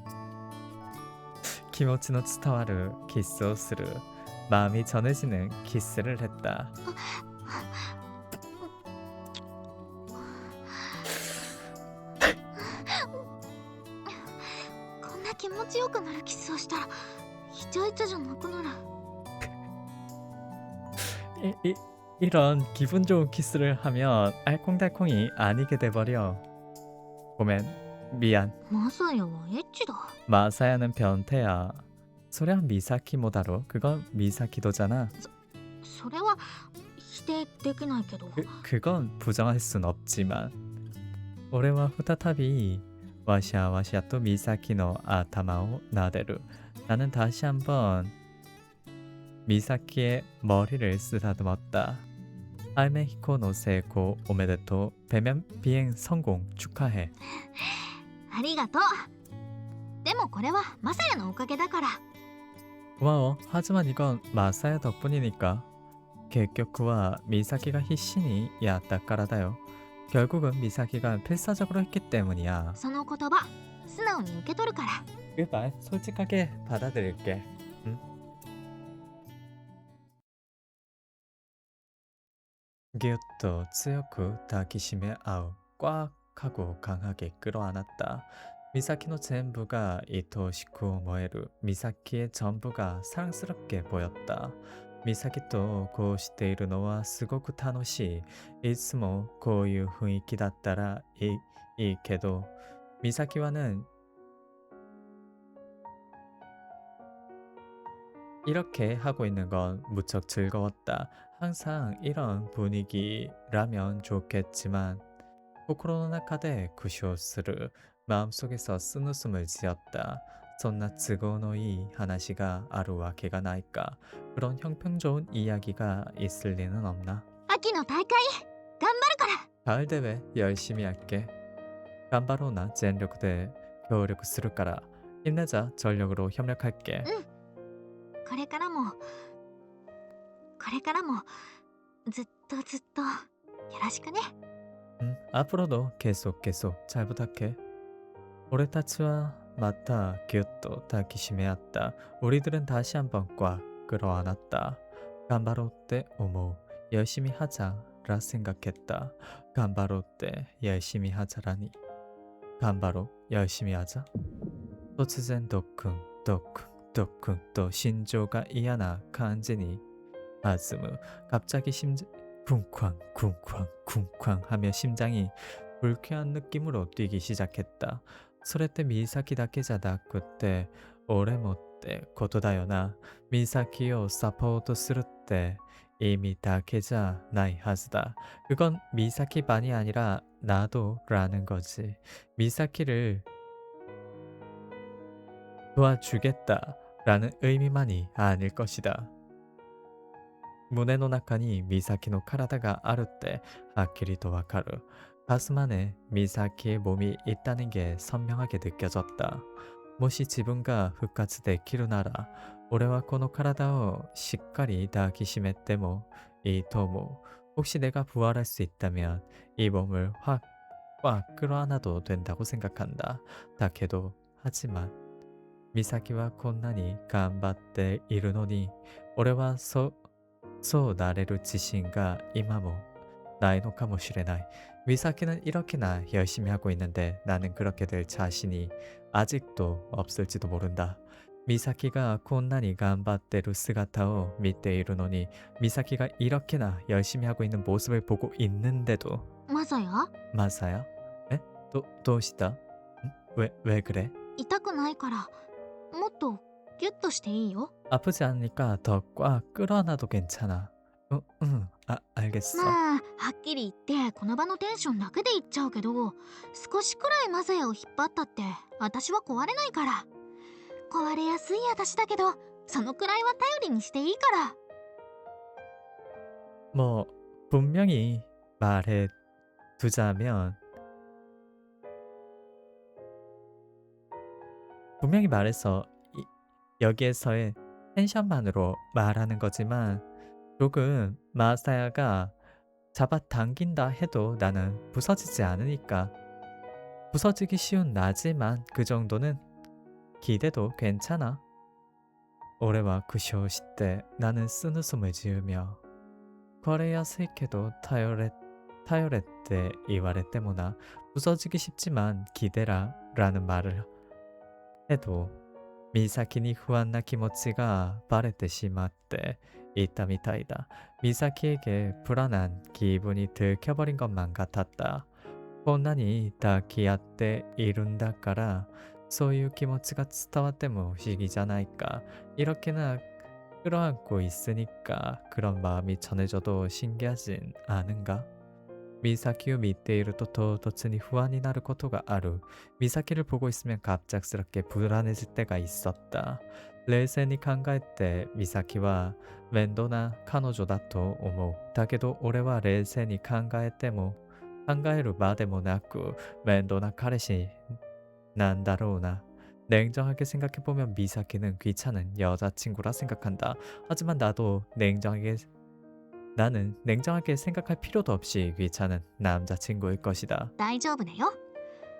키모치노 츠타와르 키스오스르 마음이 전해지는 키스를 했다. こんな気持ちよくなるキスをしたらイチャイチャじゃなくなる。 이런 기분 좋은 키스를 하면 알콩달콩이 아니게 돼버려. 고멘 미안. マサヤはエッチだ。 마사야는 변태야. 소량 미사키모다로 그건 미사키도잖아. それは否定できないけど。 그건 부정할 순 없지만 올해와 후다타비 와샤와샤 또 미사키노 아타마오 나데루. 나는 다시 한번 미사키의 머리를 쓰다듬었다. 알메히코 노세코 오메데토 배면 비행 성공 축하해. ありがとう。でもこれはマサヤのおかげだから。 고마워. 하지만 이건 마사야 덕분이니까. 개격쿠와 미사키가 히신이 야따까라다요. 결국은 미사키가 필사적으로 했기 때문이야. その言葉素直に受け取るから。 그 말 솔직하게 받아들일게. 응? 기웃도 츠요쿠 다키시메 아우 꽉 하고 강하게 끌어안았다. 미사키의 전부가 이토시쿠 모에루. 미사키의 전부가 사랑스럽게 보였다. 미사키도こうしているのはすごく楽しい。いつもこういう雰囲気だったらいいけど、 미사키와는 이렇게 하고 있는 건 무척 즐거웠다. 항상 이런 분위기라면 좋겠지만 코코로의 나카데 구쇼스를 마음속에서 쓴웃음을 지었다. そんな都合のいい話があるわけがないか. 그런 형평 좋은 이야기가 있을 리는 없나? 秋の大会頑張るから。 가을 대회 열심히 할게. 간바로나 전력대協力するから 힘내자. 전력으로 협력할게. これからもずっとずっとよろしくね。 앞으로도 계속 잘 부탁해. 오레타츠와 맞다 기웃도 다키시메았다. 우리들은 다시 한번 꽉 끌어안았다. 간바로때 오모 열심히 하자라 생각했다. 간바로때 열심히 하자라니. 간바로 열심히 하자. 突然ドックンと心情が嫌な感じに弾む. 갑자기 심장 쿵쾅 하며 심장이 불쾌한 느낌으로 뛰기 시작했다. それってミサキだけじゃなくて俺もってことだよな. 미사키를サポートするって意味だけじゃないはずだ. 그건 미사키만이 아니라 나도라는 거지. 미사키를 도와주겠다라는 의미만이 아닐 것이다.胸の中にミサキの体があるってはっきりとわかる. 가슴 안에 미사키의 몸이 있다는 게 선명하게 느껴졌다. もし自分が復活できるなら俺はこの体をしっかり抱きしめてもいいと思う. 혹시 내가 부활할 수 있다면 이 몸을 확 끌어안아도 된다고 생각한다. 다케도 하지만 미사키와 こんなに頑張っているのに俺はそうなれる自信が今もないのかもしれない. 미사키는 이렇게나 열심히 하고 있는데 나는 그렇게 될 자신이 아직도 없을지도 모른다. 미사키가 こんなに頑張ってる姿を見ているのに 미사키가 이렇게나 열심히 하고 있는 모습을 보고 있는데도 マサヤ 마사야? 에? どうした? 왜 그래? 痛くないからもっとギュッとしていいよ。 아프지 않으니까 더 꽉 끌어안아도 괜찮아. 알겠어. まあはっきり言ってこの場のテンションだけで言っちゃうけど、少しくらいマサヤを引っ張ったって私は壊れないから。壊れやすい私だけど、そのくらいは頼りにしていいから。 뭐 분명히 말해 두자면 분명히 말해서 여기에서의 텐션만으로 말하는 거지만 조금 마사야가 잡아당긴다 해도 나는 부서지지 않으니까 부서지기 쉬운 나지만 그 정도는 기대도 괜찮아. 올해와 구쇼 시때 나는 쓴웃음을 지으며 거래야 스이케도 타요레 때 이와레 때문에 부서지기 쉽지만 기대라 라는 말을 해도 미사키니 후안나 기모치가 바레테 시마때 있다 미타이다. 미사키에게 불안한 기분이 들켜버린 것만 같았다. 혼란이 다 기아때 이룬다から そういう気持ちが伝わっても不思議じゃないか. 이렇게나 끌어안고 있으니까 그런 마음이 전해져도 신기하진 않은가? 미사키를 밑에 이를 또 도도츠니 후안이 나를 것도가 아루. 미사키를 보고 있으면 갑작스럽게 불안해질 때가 있었다.冷静に 考えて 미사키와 면도나 카노조だと 思う. だけど 俺は冷静に 考えても 考えるまでもなく 면도나 彼氏 난다로우나. 냉정하게 생각해보면 미사키는 귀찮은 여자친구라 생각한다. 하지만 나는 냉정하게 생각할 필요도 없이 귀찮은 남자친구일 것이다. 大丈夫だよ。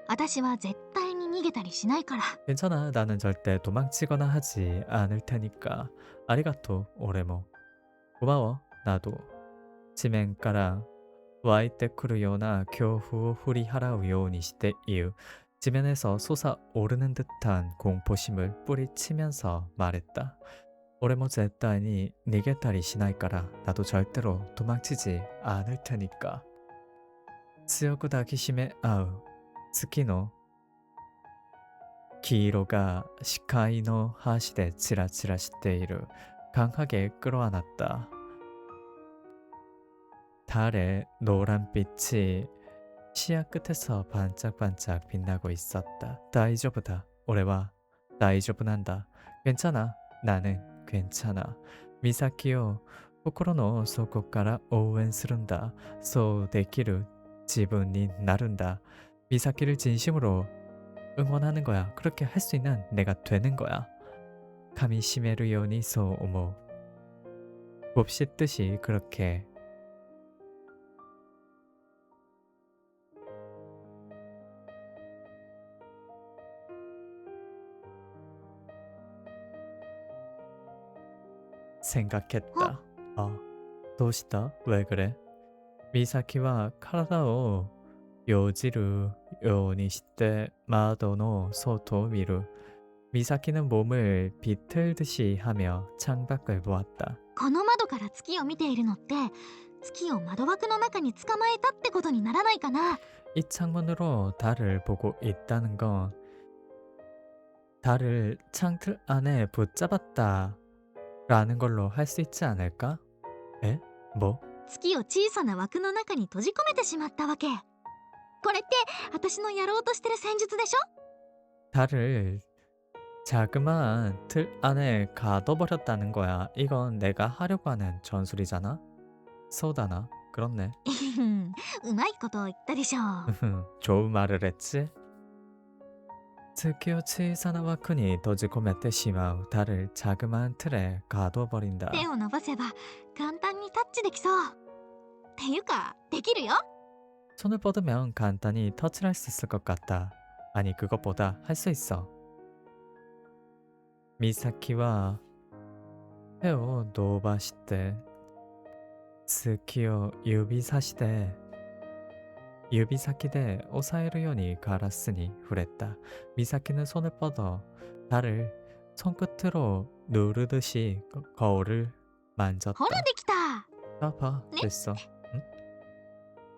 私は絶対に逃げたりしないから。 괜찮아. 나는 절대 도망치거나 하지 않을 테니까. 아리가토 오레모. 고마워. 나도. 지멘から 湧いてくるような恐怖を振り払うようにして言う. 지면에서 솟아오르는 듯한 공포심을 뿌리치면서 말했다. 오레모 제타니 니게타리 시나이까라. 나도 절대로 도망치지 않을 테니까. 強く抱きしめ合う月の黄色が視界の端でチラチラしている. 강하게 끌어안았다. 달의 노란빛이 시야 끝에서 반짝반짝 빛나고 있었다. 다이조부다. 올해와 다이조부난다. 괜찮아. 나는 괜찮아. 미사키요. 코코로노 소코から 応援するんだ.そうできる 지분이 나른다. 미사키를 진심으로 응원하는 거야. 그렇게 할 수 있는 내가 되는 거야. 카미시메르 요니 소오모. 몹시 뜻이 그렇게 생각했다. 도시다? 왜 그래? 미사키와 카라다오 요지루 요니 시때 마도노 소토 미루. 미사키는 몸을 비틀듯이 하며 창밖을 보았다. この窓から月を見ているのって、月を窓枠の中に捕まえたってことにならないかな。 이 창문으로 달을 보고 있다는 건 달을 창틀 안에 붙잡았다 라는 걸로 할 수 있지 않을까? 에? 뭐? 月を小さな枠の中に閉じ込めてしまったわけ。これって私のやろうとしてる戦術でしょ。 달을 자그마한 틀 안에 가둬버렸다는 거야. 이건 내가 하려고 하는 전술이잖아? 소다나? 그렇네. うまいことを言ったでしょ。 좋은 말을 했지? 月を小さな枠に閉じ込めてしまう. 달을 자그마한 틀에 가둬버린다. 手を伸ばせば簡単にタッチできそう。っていうかできるよ。 손을 뻗으면 간단히 터치를 할 수 있을 것 같다. 아니 그것보다 할 수 있어. 미사키와 헤어 노바시대 스키오 유비사시대 유비사키대 오사에르요니 가라스니 후랬다. 미사키는 손을 뻗어 달을 손끝으로 누르듯이 거울을 만졌다. ほらできた。 봐봐 네? 됐어. 응?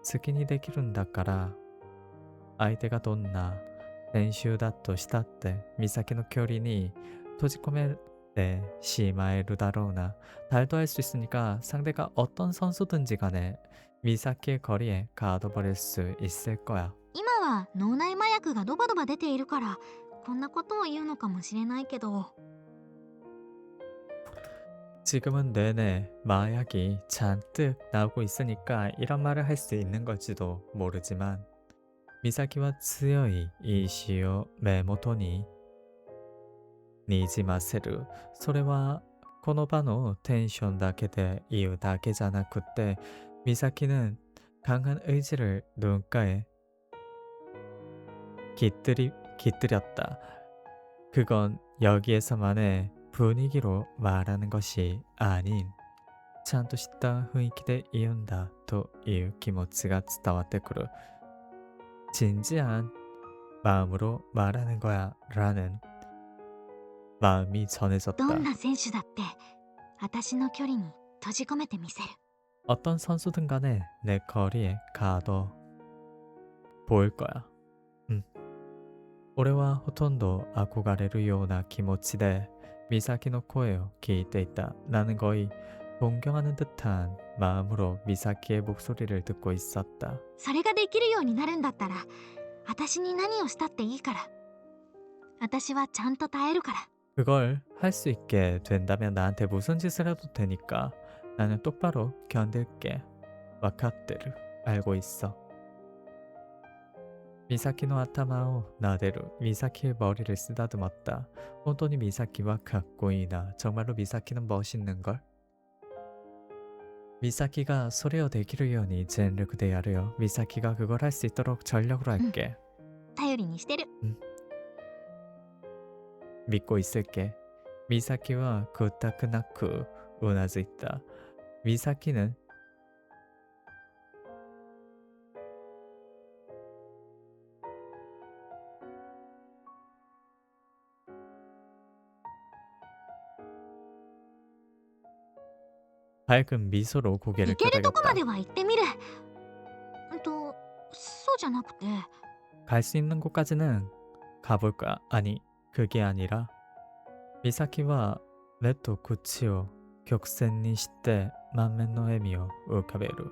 스키니 데키룬다から 相手がどんな練習だとしたって 미사키の距離に閉じ込め 네, 시마의 루다로우나 달도 할 수 있으니까 상대가 어떤 선수든지 간에 미사키의 거리에 가둬버릴 수 있을 거야. 今は脳内麻薬がドバドバ出ているからこんなことを言うのかもしれないけど 지금은 내내 마약이 잔뜩 나오고 있으니까 이런 말을 할 수 있는 걸지도 모르지만 미사키와 츠요이 이시오 메모토니 니지마세루 소레와 코노바노 텐션 다케데 이유 다케잖아 그때 미사키는 강한 의지를 누군가에 깃들였다. 그건 여기에서만의 분위기로 말하는 것이 아닌 ちゃんとした雰囲気で言うんだという気持ちが伝わってくる. 진지한 마음으로 말하는 거야 라는 마음이 どん 전해졌다. な選手だって私の距離に閉じ込めてみせる 어떤 선수든 간에 내 거리에 가둬 보일 거야. 俺はほとんど憧れるような気持ちでミサキの声を聞いていた. 나는 거의 동경하는 듯한 마음으로 미사키의 목소리를 듣고 있었다. それができるようになるんだったら私に何をしたっていいから私はちゃんと耐えるから 그걸 할 수 있게 된다면 나한테 무슨 짓을 해도 되니까 나는 똑바로 견딜게. 와카테르 알고 있어. 미사키의 아타마오 나데루 미사키의 머리를 쓰다듬었다. 혼돈이 미사키와 가꼬이나 정말로 미사키는 멋있는걸? 미사키가 소레오 데키를 요니 젠르크 데야르요. 미사키가 그걸 할 수 있도록 전력으로 할게. 頼りにしてる 믿고 있을게. 미사키와 구타크나쿠 우나즈있다. 미사키는 밝은 미소로 고개를 行けるとこま 끄덕였다. では行ってみるそうじゃなくて 갈 수 있는 곳까지는 가볼 거야. 아니, 그게 아니라 미사키와 레토 구치오 격센니 시대 만면노 에미오 우카베루.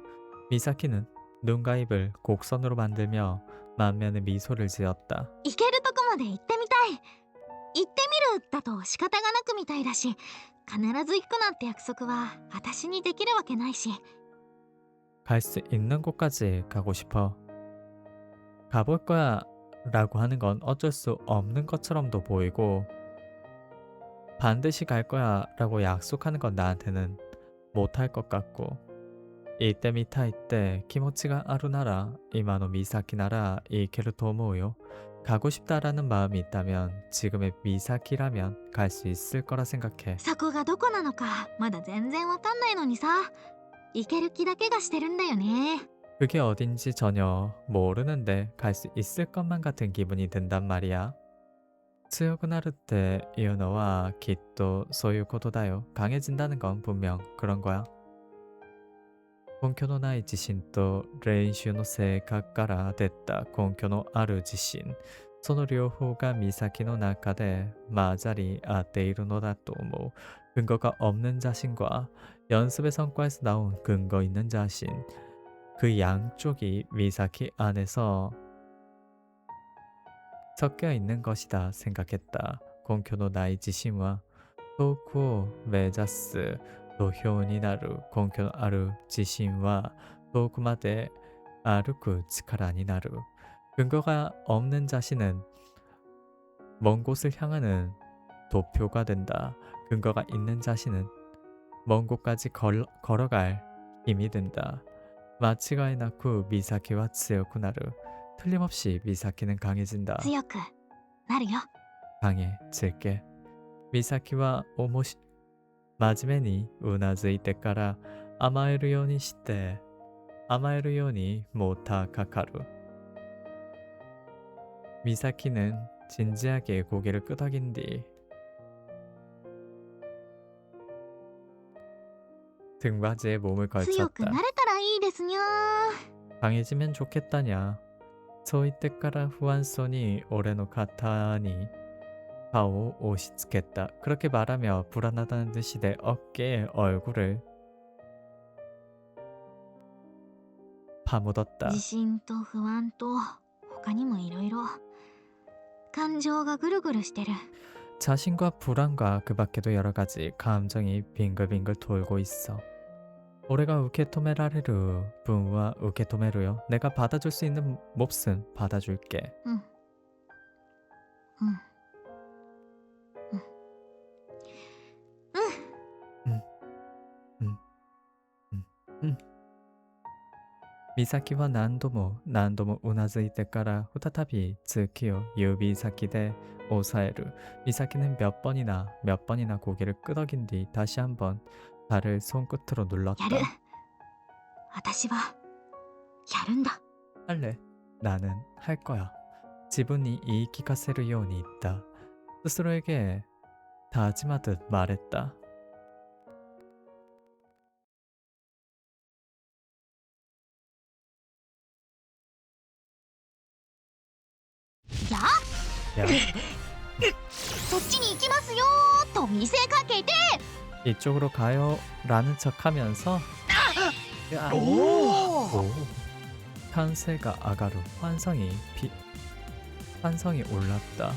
미사키는 눈과 입을 곡선으로 만들며 만면의 미소를 지었다. 行けるとこまで行ってみたい行ってみるだと仕方がなくみたいだし必ず行くなんて約束は私にできるわけないし 갈 수 있는 곳까지 가고 싶어. 가볼 거야 라고 하는 건 어쩔 수 없는 것처럼도 보이고 반드시 갈 거야 라고 약속하는 건 나한테는 못할 것 같고 이때 미타 이때 키모치가 아루나라 이마노 미사키나라 이케르 도모요. 가고 싶다라는 마음이 있다면 지금의 미사키라면 갈 수 있을 거라 생각해. そこがどこなのかまだ全然わかんないのにさ行ける気だけがしてるんだよね 그게 어딘지 전혀 모르는데 갈 수 있을 것만 같은 기분이 든단 말이야. 強くなるっていうのはきっとそういうことだよ. 강해진다는 건 분명 그런 거야. 根拠のない自信と練習の成果から出た根拠のある自信その両方がミサキの中で混ざり合っているのだと思う. 근거가 없는 자신과 연습의 성과에서 나온 근거 있는 자신 그 양쪽이 미사키 안에서 섞여 있는 것이다 생각했다. 공교노 나이 지심과 토쿠오 메자스 도효니 나루 공교노 아루 지심과 토쿠마데 아루쿠 치카라니 나루. 근거가 없는 자신은 먼 곳을 향하는 도표가 된다. 근거가 있는 자신은 먼 곳까지 걸어갈 힘이 된다. 마치가이 나쿠 미사키와 츠요쿠 나루. 틀림없이 미사키는 강해진다. 強くなるよ 강해질게. 미사키와 오모시 마지메니 우나즈이테から甘えるようにして甘えるようにもたかかる. 미사키는 진지하게 고개를 끄덕인 뒤 등받이에 몸을 強く 걸쳤다. なれたらいいですにゃ 강해지면 좋겠다냐. そう言ってから不安そうに俺の肩に 가오 오시츠겠다. 그렇게 말하며 불안하다는 듯이 내 어깨에 얼굴을 自 파묻었다. 信と不安と他にもいろいろ感情がぐるぐるしてる。 자신과 불안과 그 밖에도 여러 가지 감정이 빙글빙글 돌고 있어. 올해가 우케토메라레루 분와 우케토메루요. 내가 받아줄 수 있는 몹슨 받아줄게. うんうんうんうん 음, 음, 음. 미사키와 난도모 우나즈이테から 후타타비 즈키요 유비사키데 오사에루. 미사키는 몇 번이나 고개를 끄덕인 뒤 다시 한번 발을 손끝으로 や 눌렀다. る。私はやるんだ。 할래. 나는 할 거야. 지분이 이이키카세르 요원이 있다. 스스로에게 다짐하듯 말했다. や 야, そっちに行きますよーと見せかけて 이쪽으로 가요. 라는 척 하면서 오! 오. 판세가 아가루. 환성이 올랐다.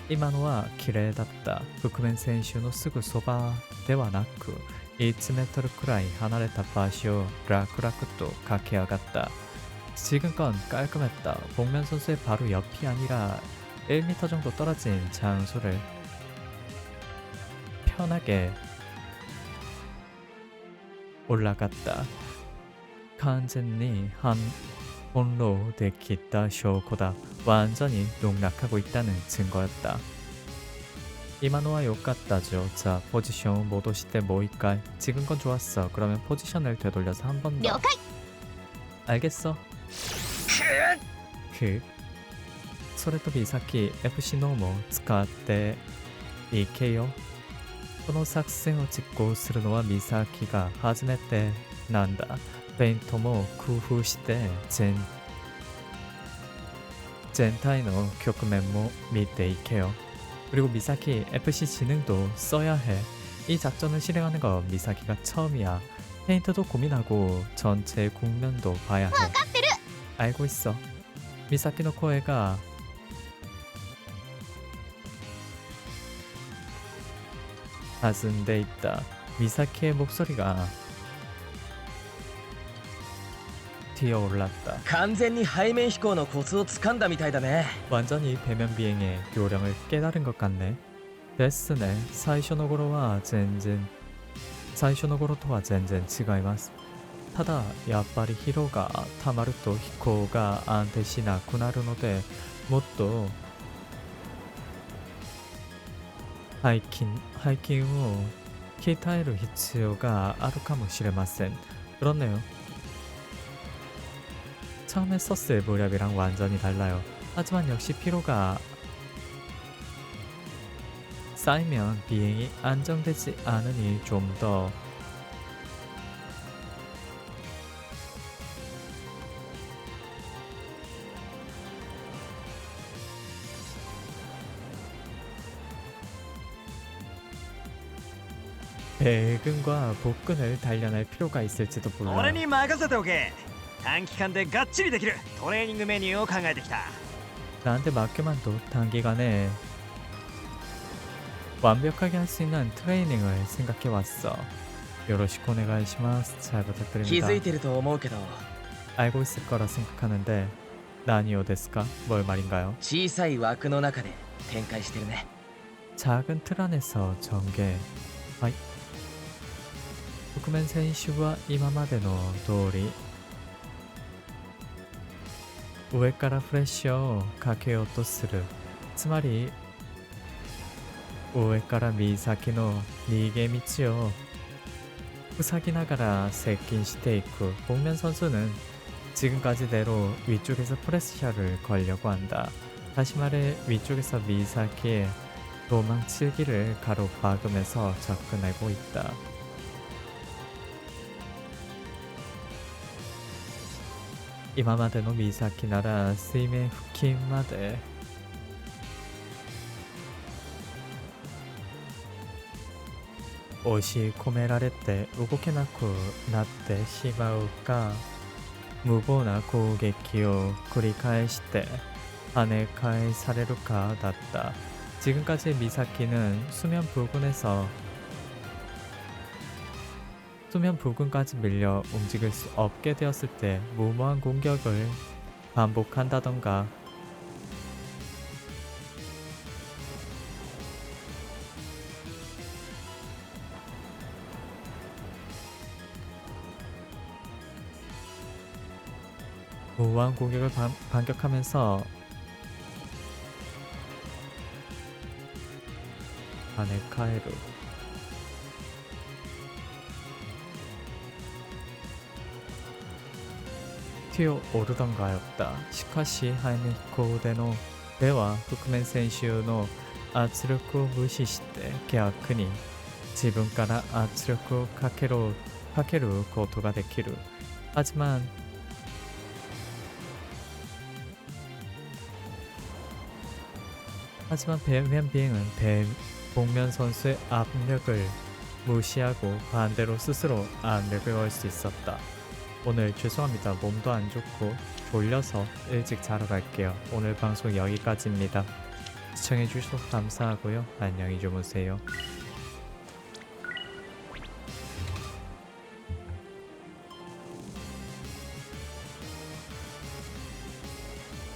이만호와 기레다った. 북크맨 선수의 すぐそばではなく1メートルくらい離れた場所を楽々と駆け上がった. 지금 건 깔끔했다. 복면 선수의 바로 옆이 아니라 1m 정도 떨어진 장소를 편하게 올라갔다. 완전히 한 홀로 데키다 쇼코다. 완전히 농락하고 있다는 증거였다. 이만호와 욕같다죠. 자, 포지션 모도시대 모이까이. 지금 건 좋았어. 그러면 포지션을 되돌려서 한 번 더. 了解。 알겠어. 그. それとびさっき FC ノーも使っていけよ。この作戦を実行するのはミサキが初めてなんだ。ペイントも工夫して全体の局面も見ていけよ。 그리고 미사키 FC 지능도 써야 해. 이 작전을 실행하는 거 미사키가 처음이야. 페인트도 고민하고 전체 국면도 봐야 해. 알고 있어. 미사키의 코에가 가슴돼 있다. 미사키의 목소리가 뛰어올랐다. 完全に背面飛行のコツをつかんだみたいだね。 완전히 배면 비행의 요령을 깨달은 것 같네. 데스네. 最初の頃とは全然違います。ただやっぱり疲労がたまると飛行が安定しなくなるので、もっと背筋を鍛える必要があるかもしれません。 그렇네요. 처음에 썼을 무렵이랑 완전히 달라요. 하지만 역시 피로가 쌓이면 비행이 안정되지 않으니 좀 더 배근과 복근을 단련할 필요가 있을지도 俺 몰라요. に任せておけ。短期間でがっちりできるトレーニングメニューを考えてきた。 나한테 맡겨만도 단기간에 완벽하게 할 수 있는 트레이닝을 생각해왔어. 요로시코 오네가이시마스. 잘 気 부탁드립니다. づいてると思うけど、 알고 있을 거라 생각하는데 나니오 데스까? 뭘 말인가요? 小さい枠の中で展開してるね。 작은 틀 안에서 전개. 하이. 북크맨 선수와 이마마데노 도리. 上からフレッシュをかけようとする。つまり上から岬の逃げ道を塞ぎながら接近していく。 복면 선수는 지금까지대로 위쪽에서 프레시아를 걸려고 한다. 다시 말해 위쪽에서 미사키의 도망치기를 가로막으면서 접근하고 있다. 이마마데노 미사키 나라 스이메 후키마데. 押し込められて動けなくなってしまうか、無謀な攻撃を繰り返して跳ね返されるかだった. 지금까지 미사키는 수면 부근까지 밀려 움직일 수 없게 되었을 때 무모한 공격을 반복한다던가, 무모한 공격을 반격하면서 아네카에루 튀어오르던가였다. 시카시 하이미코데노 대와覆面 選手の 圧力を無視して逆に自分から圧力をかけることができる. 하지만 배면 비행은 복면 선수의 압력을 무시하고 반대로 스스로 압력을 걸 수 있었다. 오늘 죄송합니다. 몸도 안 좋고 졸려서 일찍 자러 갈게요. 오늘 방송 여기까지입니다. 시청해주셔서 감사하고요. 안녕히 주무세요.